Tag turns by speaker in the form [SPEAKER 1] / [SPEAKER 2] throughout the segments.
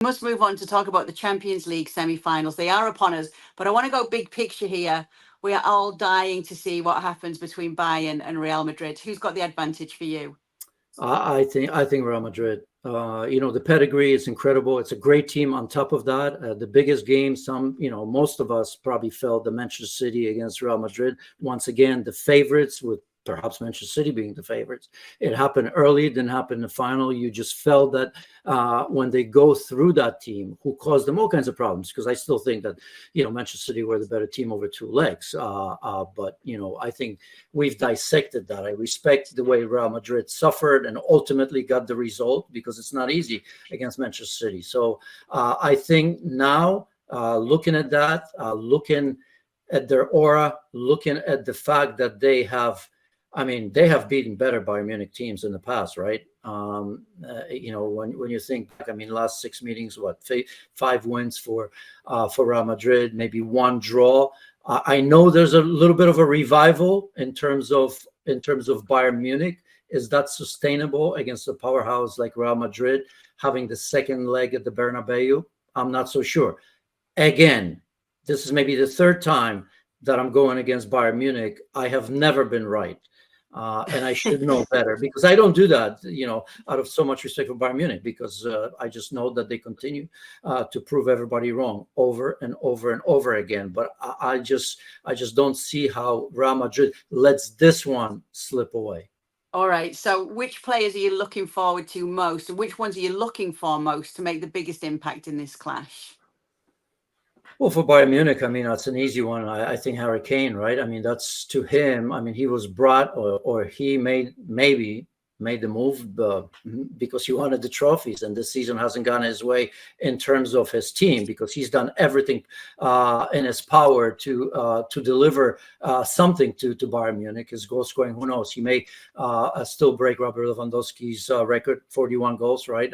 [SPEAKER 1] Must move on to talk about the Champions League semi-finals. They are upon us, but I want to go big picture here. We are all dying to see what happens between Bayern and Real Madrid. Who's got the advantage for you?
[SPEAKER 2] I think Real Madrid. The pedigree is incredible. It's a great team. On top of that, the biggest game. Most of us probably felt the Manchester City against Real Madrid. Once again, the favorites, with perhaps Manchester City being the favorites. It happened early, it didn't happen in the final. You just felt that when they go through that team, who caused them all kinds of problems, because I still think that, Manchester City were the better team over two legs. But I think we've dissected that. I respect the way Real Madrid suffered and ultimately got the result, because it's not easy against Manchester City. So I think now, looking at that, looking at their aura, looking at the fact that they have beaten better Bayern Munich teams in the past, right? When you think back, last six meetings, five wins for Real Madrid, maybe one draw. I know there's a little bit of a revival in terms of Bayern Munich. Is that sustainable against a powerhouse like Real Madrid, having the second leg at the Bernabeu? I'm not so sure. Again, this is maybe the third time that I'm going against Bayern Munich. I have never been right. And I should know better, because I don't do that, out of so much respect for Bayern Munich, because I just know that they continue to prove everybody wrong over and over and over again. But I just don't see how Real Madrid lets this one slip away.
[SPEAKER 1] All right. So which players are you looking forward to most? And which ones are you looking for most to make the biggest impact in this clash?
[SPEAKER 2] Well, for Bayern Munich, that's an easy one. I think Harry Kane, right? That's to him. He was brought, or he maybe made the move because he wanted the trophies, and this season hasn't gone his way in terms of his team, because he's done everything in his power to deliver something to Bayern Munich. His goal scoring, who knows? He may still break Robert Lewandowski's record, 41 goals, right?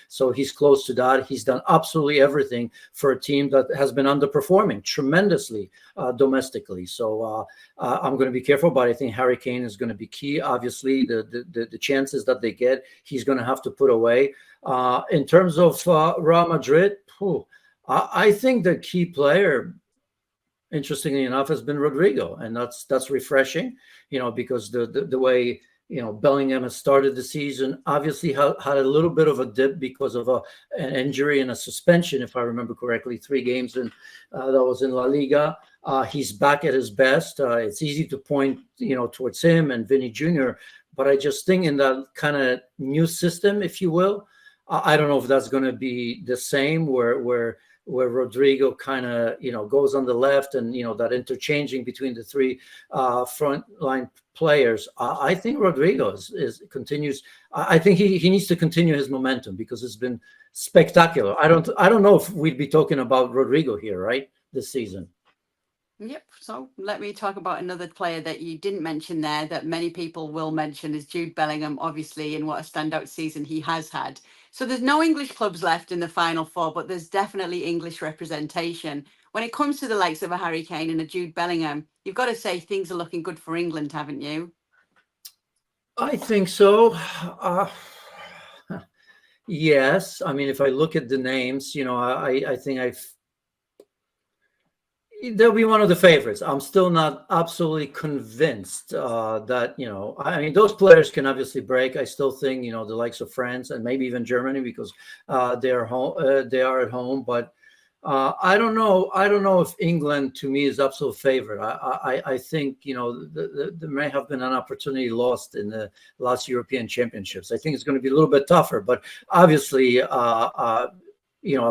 [SPEAKER 2] So he's close to that. He's done absolutely everything for a team that has been underperforming tremendously domestically. So I'm going to be careful, but I think Harry Kane is going to be key. Obviously, the chances that they get, he's going to have to put away. In terms of Real Madrid, I think the key player, interestingly enough, has been Rodrigo, and that's refreshing, because the way Bellingham has started the season, obviously had a little bit of a dip because of an injury and a suspension, if I remember correctly, 3 games, and that was in La Liga. He's back at his best. It's easy to point, towards him and Vinny Jr., but I just think in that kind of new system, if you will, I don't know if that's going to be the same, where Rodrigo kind of, goes on the left, and, that interchanging between the 3 front line players. I think Rodrigo continues. I think he needs to continue his momentum, because it's been spectacular. I don't know if we'd be talking about Rodrigo here, right, this season.
[SPEAKER 1] Yep. So let me talk about another player that you didn't mention there, that many people will mention, is Jude Bellingham, obviously, and what a standout season he has had. So there's no English clubs left in the Final Four, but there's definitely English representation. When it comes to the likes of a Harry Kane and a Jude Bellingham, you've got to say things are looking good for England, haven't you?
[SPEAKER 2] I think so. Yes. If I look at the names, I think they'll be one of the favorites. I'm still not absolutely convinced that, those players can obviously break. I still think, the likes of France and maybe even Germany, because they are at home. But I don't know. I don't know if England, to me, is absolute favorite. I think, there may have been an opportunity lost in the last European Championships. I think it's going to be a little bit tougher. But obviously, a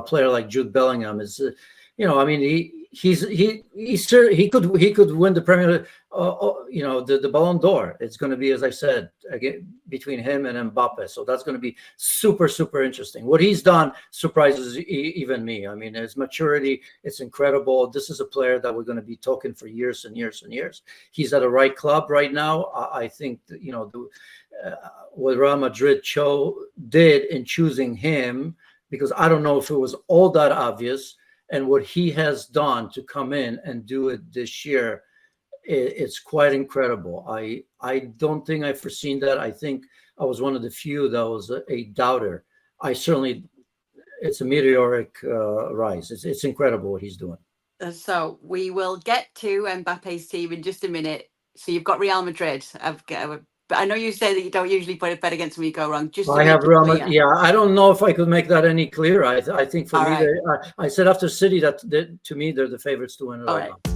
[SPEAKER 2] player like Jude Bellingham is, he could win the Premier, the Ballon d'Or. It's going to be, as I said, again, between him and Mbappe. So that's going to be super, super interesting. What he's done surprises even me. His maturity, it's incredible. This is a player that we're going to be talking for years and years and years. He's at the right club right now. I think that, what Real Madrid did in choosing him, because I don't know if it was all that obvious. And what he has done to come in and do it this year, it's quite incredible. I don't think I've foreseen that. I think I was one of the few that was a doubter. I certainly, it's a meteoric rise. It's incredible what he's doing.
[SPEAKER 1] So we will get to Mbappe's team in just a minute. So you've got Real Madrid. But I know you say that you don't usually put a bet against when you go wrong. Just to
[SPEAKER 2] I
[SPEAKER 1] make
[SPEAKER 2] have
[SPEAKER 1] it
[SPEAKER 2] Real
[SPEAKER 1] clear.
[SPEAKER 2] Madrid. Yeah, I don't know if I could make that any clearer. I think for
[SPEAKER 1] All
[SPEAKER 2] me,
[SPEAKER 1] right.
[SPEAKER 2] I said after City that to me they're the favorites to win it
[SPEAKER 1] All
[SPEAKER 2] all
[SPEAKER 1] right.
[SPEAKER 2] now.